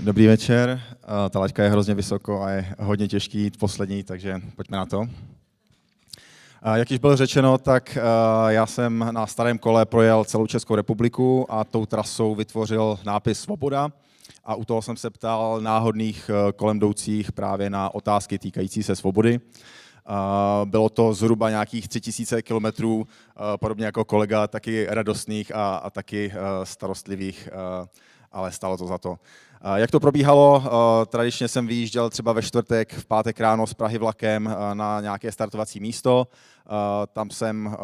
Dobrý večer. Ta laťka je hrozně vysoko a je hodně těžký jít poslední, takže pojďme na to. Jak již bylo řečeno, tak já jsem na starém kole projel celou Českou republiku a tou trasou vytvořil nápis Svoboda a u toho jsem se ptal náhodných kolem jdoucích právě na otázky týkající se svobody. Bylo to zhruba nějakých 3000 kilometrů, podobně jako kolega, taky radostných a taky starostlivých, ale stálo to za to. Jak to probíhalo? Tradičně jsem vyjížděl třeba ve čtvrtek, v pátek ráno z Prahy vlakem na nějaké startovací místo. Tam jsem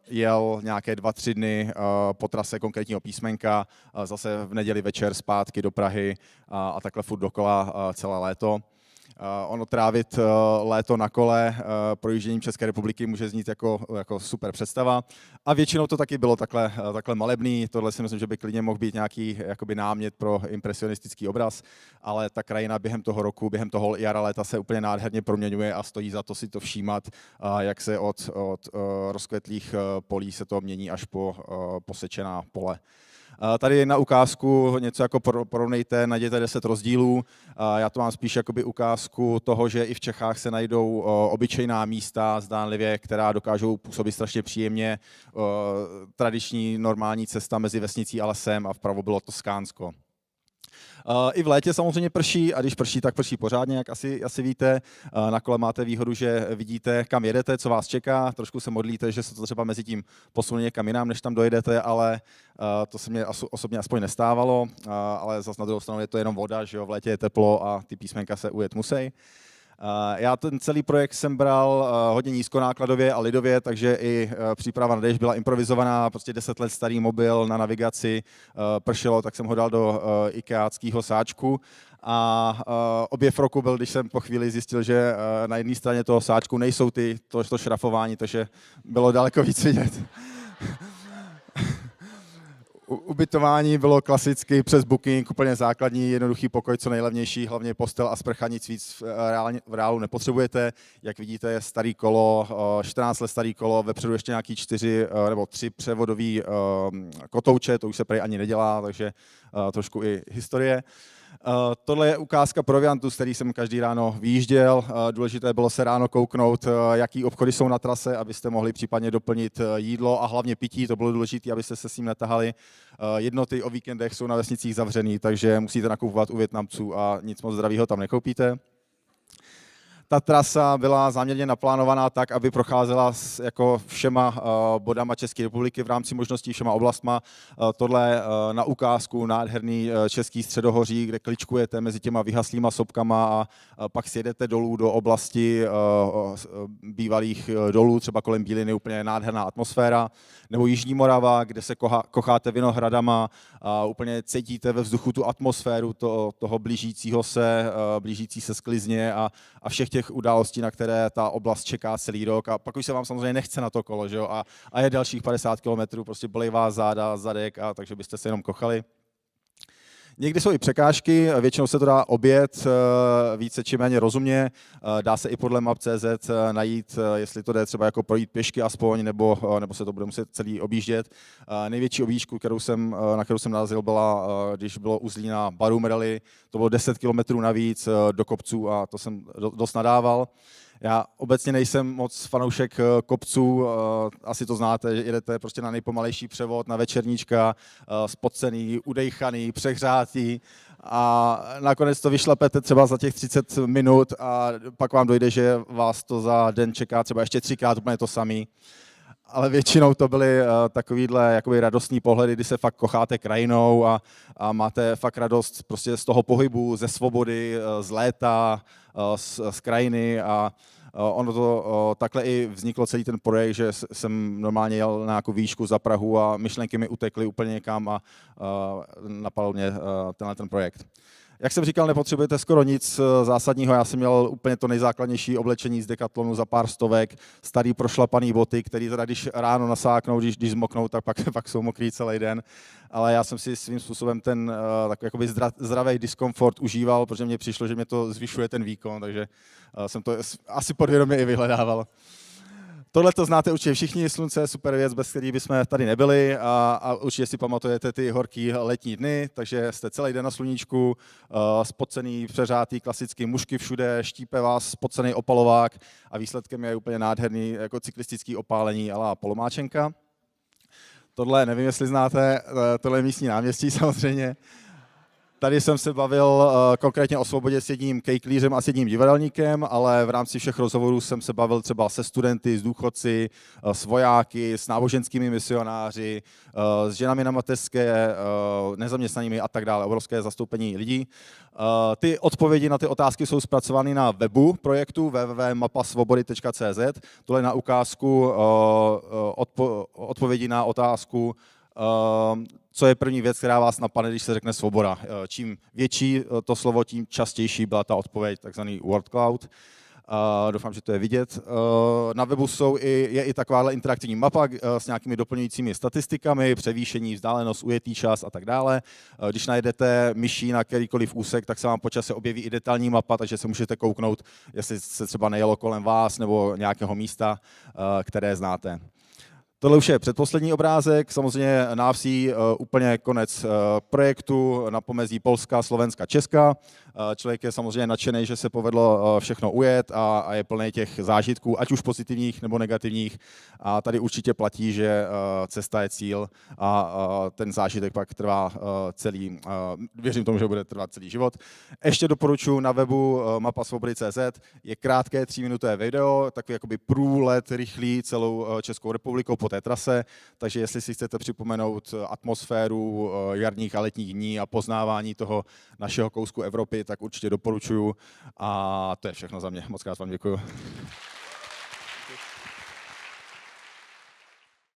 jel nějaké 2-3 dny po trase konkrétního písmenka, zase v neděli večer zpátky do Prahy a takhle furt dokola celé léto. Ono trávit léto na kole projížděním České republiky může znít jako super představa. A většinou to taky bylo takhle malebný. Tohle si myslím, že by klidně mohl být nějaký jakoby námět pro impresionistický obraz, ale ta krajina během toho roku, během toho jara léta se úplně nádherně proměňuje a stojí za to si to všímat, jak se od rozkvetlých polí se to mění až po posečená pole. Tady na ukázku něco jako porovnejte, najděte 10 rozdílů. Já to mám spíš jakoby ukázku toho, že i v Čechách se najdou obyčejná místa, zdánlivě, která dokážou působit strašně příjemně. Tradiční normální cesta mezi vesnicí a lesem a vpravo bylo Toskánsko. I v létě samozřejmě prší a když prší, tak prší pořádně, jak asi víte. Na kole máte výhodu, že vidíte, kam jedete, co vás čeká. Trošku se modlíte, že se to třeba mezi tím posune někam jinam, než tam dojedete, ale to se mě osobně aspoň nestávalo. Ale zase na druhou stranu je to jenom voda, že jo, v létě je teplo a ty písmenka se ujet musí. Já ten celý projekt jsem bral hodně nízkonákladově a lidově, takže i příprava na déšť byla improvizovaná, prostě 10 let starý mobil na navigaci, pršelo, tak jsem ho dal do ikeáckého sáčku a objev roku byl, když jsem po chvíli zjistil, že na jedné straně toho sáčku nejsou to šrafování, takže bylo daleko víc vidět. Ubytování bylo klasicky přes Booking, úplně základní, jednoduchý pokoj, co nejlevnější, hlavně postel a sprcha, nic víc v reálu nepotřebujete. Jak vidíte, je starý kolo, 14 let starý kolo, vepředu ještě nějaký 4 nebo 3 převodový kotouče, to už se prej ani nedělá, takže trošku i historie. Tohle je ukázka proviantu, z který jsem každý ráno vyjížděl. Důležité bylo se ráno kouknout, jaký obchody jsou na trase, abyste mohli případně doplnit jídlo a hlavně pití, to bylo důležité, abyste se s tím netahali. Jednoty o víkendech jsou na vesnicích zavřený, takže musíte nakupovat u Vietnamců a nic moc zdravého tam nekoupíte. Ta trasa byla záměrně naplánovaná tak, aby procházela jako všema bodama České republiky v rámci možností, všema oblastma. Tohle na ukázku nádherný český středohoří, kde kličkujete mezi těma vyhaslýma sopkama a pak sjedete dolů do oblasti bývalých dolů, třeba kolem Bíliny, úplně nádherná atmosféra. Nebo Jižní Morava, kde se kocháte vinohradama a úplně cítíte ve vzduchu tu atmosféru toho blížící se sklizně a všech těch událostí, na které ta oblast čeká celý rok. A pak už se vám samozřejmě nechce na to kolo, že jo? A je dalších 50 kilometrů, prostě bolí vás záda, zadek, a takže byste se jenom kochali. Někdy jsou i překážky, většinou se to dá objet více či méně rozumně, dá se i podle map.cz najít, jestli to jde třeba jako projít pěšky aspoň, nebo se to bude muset celý objíždět. Největší objížďku, na kterou jsem narazil, byla, když bylo u Zlína Barum Rally, to bylo 10 kilometrů navíc do kopců a to jsem dost nadával. Já obecně nejsem moc fanoušek kopců, asi to znáte, že jedete prostě na nejpomalejší převod, na večerníčka, spocený, udejchaný, přehřátý a nakonec to vyšlapete třeba za těch 30 minut a pak vám dojde, že vás to za den čeká třeba ještě 3krát úplně to samý. Ale většinou to byly takovýhle jakoby radostní pohledy, kdy se fakt kocháte krajinou a máte fakt radost prostě z toho pohybu, ze svobody, z léta, z krajiny a ono to takhle i vzniklo celý ten projekt, že jsem normálně jel na nějakou výšku za Prahu a myšlenky mi utekly úplně někam a napadl mě ten projekt. Jak jsem říkal, nepotřebujete skoro nic zásadního, já jsem měl úplně to nejzákladnější oblečení z Decathlonu za pár stovek, starý prošlapaný boty, který teda když ráno nasáknou, když zmoknou, tak pak jsou mokrý celý den. Ale já jsem si svým způsobem ten takový zdravý diskomfort užíval, protože mně přišlo, že mě to zvyšuje ten výkon, takže jsem to asi podvědomě i vyhledával. Tohle to znáte určitě všichni, slunce je super věc, bez který bychom tady nebyli a určitě si pamatujete ty horký letní dny, takže jste celý den na sluníčku, spocený, přeřátý, klasicky mušky všude, štípe vás spocený opalovák a výsledkem je úplně nádherný jako cyklistický opálení a la Polomáčenka. Tohle nevím, jestli znáte, tohle je místní náměstí samozřejmě. Tady jsem se bavil konkrétně o svobodě s jedním kejklířem a s jedním divadelníkem, ale v rámci všech rozhovorů jsem se bavil třeba se studenty, s důchodci, s vojáky, s náboženskými misionáři, s ženami na mateřské, nezaměstnanými a tak dále, obrovské zastoupení lidí. Ty odpovědi na ty otázky jsou zpracovány na webu projektu www.mapasvobody.cz. Tohle je na ukázku odpovědi na otázku, co je první věc, která vás napadne, když se řekne svoboda. Čím větší to slovo, tím častější byla ta odpověď, takzvaný word cloud. Doufám, že to je vidět. Na webu je i takováhle interaktivní mapa s nějakými doplňujícími statistikami, převýšení, vzdálenost, ujetý čas a tak dále. Když najdete myší na kterýkoliv úsek, tak se vám po čase objeví i detailní mapa, takže se můžete kouknout, jestli se třeba nejelo kolem vás nebo nějakého místa, které znáte. Tohle už je předposlední obrázek, samozřejmě návsí úplně konec projektu na pomezí Polska, Slovenska, Česka. Člověk je samozřejmě nadšený, že se povedlo všechno ujet a je plný těch zážitků, ať už pozitivních nebo negativních. A tady určitě platí, že cesta je cíl a ten zážitek pak trvá celý, věřím tomu, že bude trvat celý život. Ještě doporučuji na webu mapasvobody.cz, je krátké 3minutové video, takový jakoby průlet rychlý celou Českou republikou po té trase, takže jestli si chcete připomenout atmosféru jarních a letních dní a poznávání toho našeho kousku Evropy, tak určitě doporučuju a to je všechno za mě. Moc krát vám děkuju.